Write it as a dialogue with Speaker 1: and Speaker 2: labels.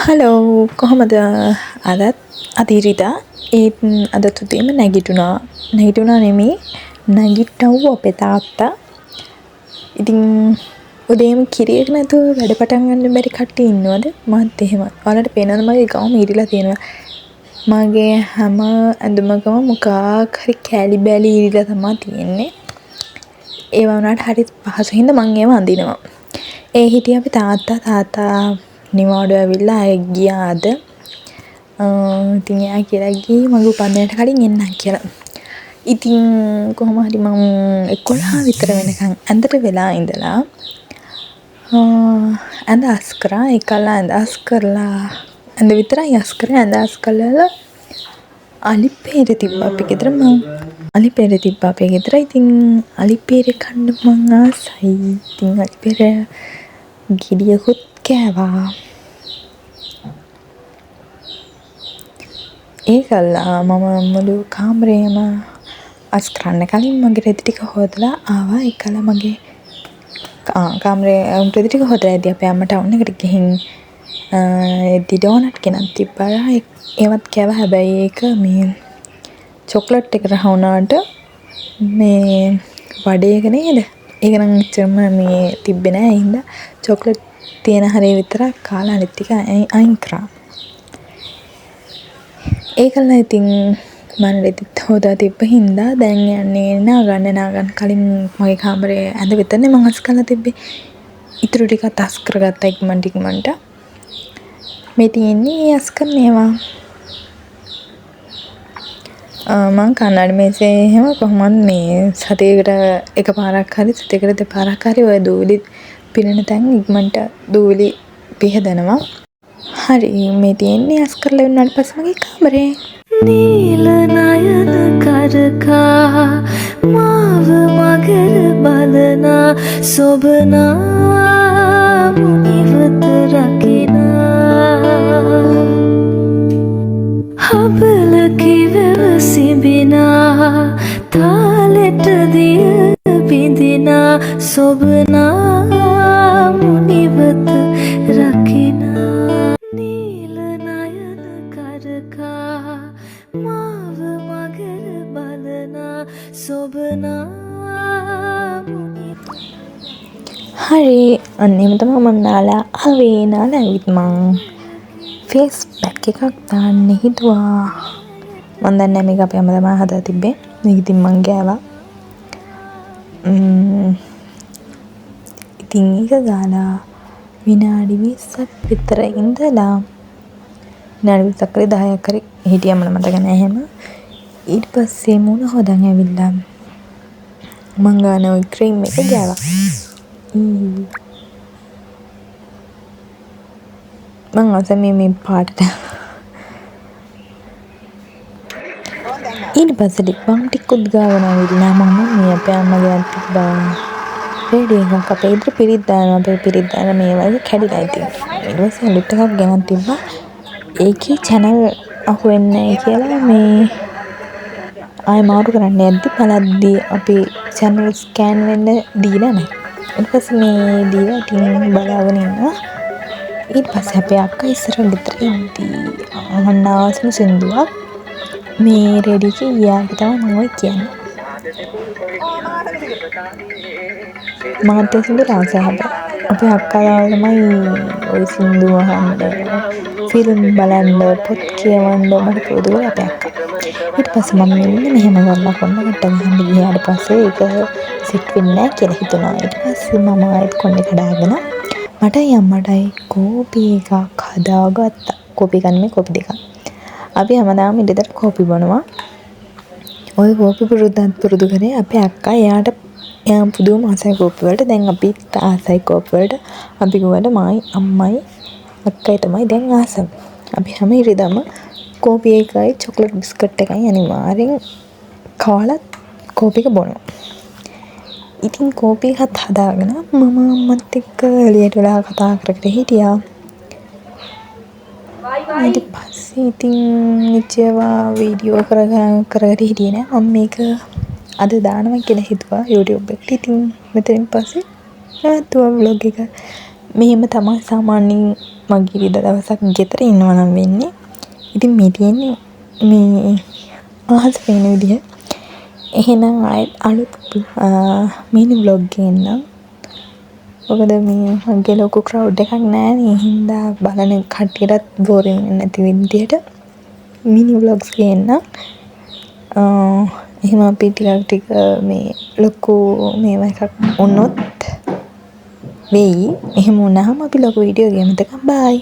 Speaker 1: Hello කොහොමද අදත් අදීරිතා ඒත් අදත් උදේම නැගිටුණා නෙමේ නැගිට්ටව් අපේ තාත්තා. ඉතින් උදේම කිරියක නැතුව වැඩ පටන් ගන්න බැරි කට්ටිය ඉන්නවද? මත් එහෙමයි. ඔයාලට පේනවද මගේ ගවම ඉරිලා තියෙනවා. මගේ හැම ඇඳුමකම මොකක් හරි කෑලි බෑලි ඉරිලා තමයි තියෙන්නේ. ඒව වුණාට හරි පහසු හින්දා මම ඒව අඳිනවා. ඒ හිටිය අපි තාත්තා නිවාඩු ඇවිල්ලා ආයෙ ගියා අද. ඉතින් එයා කියලා ගියේ මගේ උපන්දිනේට කලින් එන්නම් කියලා. ඉතින් කොහොම හරි මම 11 විතර වෙනකන් ඇඳට වෙලා ඉඳලා ඇඳ අස් කරා. ඒකලා ඇඳ අස් කරලා ඇඳ විතරයි අස් කරේ. ඇඳ අස් කළා අලිපේර තිබ්බා අපේ ගෙදර. ඉතින් අලිපේර කන්න මං ආසයි. ඉතින් අලිපේර ගෙඩියකුත් කෑවා. ඒකල්ලා මම මුළු කාමරේම අස් කරන්න කලින් මගේ රෙදි ටික හොදලා ආවා. ඒකලා මගේ කාමරේ රෙදි ටික හොදලා ඉදී අපේ අම්මා ටවුන් එකට ගිහින් ඩෝනට් ගෙනත් තිබ්බා. ඒවත් කෑවා. හැබැයි ඒක මේ චොක්ලට් එක රහුණාට මේ වඩේක නේද? ඒක නම් එච්චරම මේ තිබ්බේ නෑ. ඒ හින්දා චොක්ලට් තියෙන හැරේ විතරක් කාලා අනිත් ටික අයින් කරා. ඒකලා ඉතින් මම රෙදිත් හොදා තිබ්බ හින්දා දැන් යන්නේ නාගන්න කලින් මගේ කාමරේ ඇඳ විතරනේ මම අස් කරලා තිබ්බේ. ඉතුරු ටිකත් අස් කරගත්තා ඉක්මනට. මේ තියෙන්නේ අස් කරන ඒවා. මං කන්නඩ මේසේ එහෙම කොහොමද මේ සතියකට එකපාරක් හරි සතියකට දෙපාරක් හරි ඔය දූලි පිරෙන තැන් ඉක්මනට දූලි පිහදනවා. හරි මේ තියෙන්නේ අස් කරලා ඉන්නාට පස්සේ මගේ කාමරේ
Speaker 2: නීල නයන කරකා මාව මගර බලනා සොබනා මුනිවත රකිනා හබල කිවව සිඹිනා තාලෙට දිය බිඳිනා සොබනා මුනිවත රකිනා නීල නයන කරකා මාව මගර බලනා සොබනා
Speaker 1: හරි අන්න එහෙම තමයි මම නාලා ඇවිත් මං ෆේස් පැක් එකක් දාන්න හිතුවා. මම දන්නේ මේක අපේ අම්මා තමයි හදලා තිබ්බේ. මේක ඉතින් මං ගෑවා. ඉතින් ඒක දාලා විනාඩි 20ක් විතර ඉඳලා විනාඩි 20ක් කරේ 10ක් කරේ හිටියම මතක නැහැ එහෙම. ඊට පස්සේ මුණ හොදන් ඇවිල්ලා මං ගාන ඔය ක්‍රීම් එක ගෑවා. මං අසමේ මේ පාටට ඊට පස්සේ ලිප් බාම් ටිකකුත් ගාගෙන ආවිල්ලා මම මේ අපේ අම්මගේ තිබ්බා රේඩිය එකක් අපේ ඉදිරි පිරිත් දානවා. අපේ පිරිත් දාන මේ වගේ කැඩිලා ඉතින් ඊට පස්සේ ලිප් එකක් ගෙනත් තිබ්බා. ඒකේ channel අහුවෙන්නේ නැහැ කියලා මේ ආයෙ මාරු කරන්න යද්දි බලද්දි අපි channel scan වෙන්න දීලා නැහැ. ඊට පස්සේ මේ දීලා ඉතින් බලාගෙන ඉන්නවා. ඊට පස්සේ අපේ අක්කා ඉස්සරහ ගෙදර ඉද්දී අහන්නවස්ම සින්දුවක් මේ රෙඩි කියාගේ තමයි මම කියන්නේ. මාත් සින්දු රාසහබ අපේ අක්කා තමයි ওই සින්දු අහන්න ෆිල්ම් බලන්න පොත් කියවන්න මට පුරුදු කරලා අපේ අක්කා. ඊට පස්සේ මම මෙහෙම කරලා කොන්න කට ගහන්න ගියාට පස්සේ ඒක සෙට් වෙන්නේ නැහැ කියලා හිතුණා. ඊට පස්සේ මම ආයෙත් කොන්නේ කඩාගෙන මටයි අම්මටයි කෝපි එකක් හදාගත්තා. කෝපි ගන්නේ කෝපි දෙකක්. අපි හැමදාම ඉඳලා කෝපි බොනවා. ওই කෝපි පුරුදු කරේ අපේ අක්කා. එයා පුදුම ආසයි කෝපි වලට. දැන් අපි ආසයි කෝපි වලට. අපි ගුවල මායි අම්මයි අක්කයි තමයි දැන් ආසම. අපි හැම ඉරිදම කෝපි එකයි චොක්ලට් බිස්කට් එකයි අනිවාර්යෙන් කාලා කෝපි එක බොනවා. ඉතින් කෝපි එකත් හදාගෙන මම අම්මත් එක්ක එළියට වෙලා කතා කර හිටියා. ඊට පස්සේ ඉතින් නිචේවා වීඩියෝ කරගෙන හිටියේ නෑ. මම මේක අද දානවා කියලා හිතුවා YouTube එකට. ඉතින් මෙතනින් පස්සේ නවත්තුවා vlog එක. මෙහෙම තමයි සාමාන්‍යයෙන් මගේ ඉරිදා දවසක් ගෙදර ඉන්නවා නම් වෙන්නේ. ඉතින් මේ තියෙන්නේ මේ අහස පේන විදිහ. එහෙනම් ආයෙත් අලුත් මිනි බ්ලොග් එකෙන්නම්. මොකද මේ මගේ ලොකු ක්‍රවුඩ් එකක් නෑනේ. ඒ හින්දා බලන කට්ටියටත් බෝරින් වෙන්නේ නැති විදිහට මිනි බ්ලොග්ස් ගේන්නම්. එහෙම අපි ටික මේ ලොකු මේවා එකක් වුණොත් වෙයි. එහෙම වුණාම අපි ලොකු වීඩියෝ ගේමු. බයි.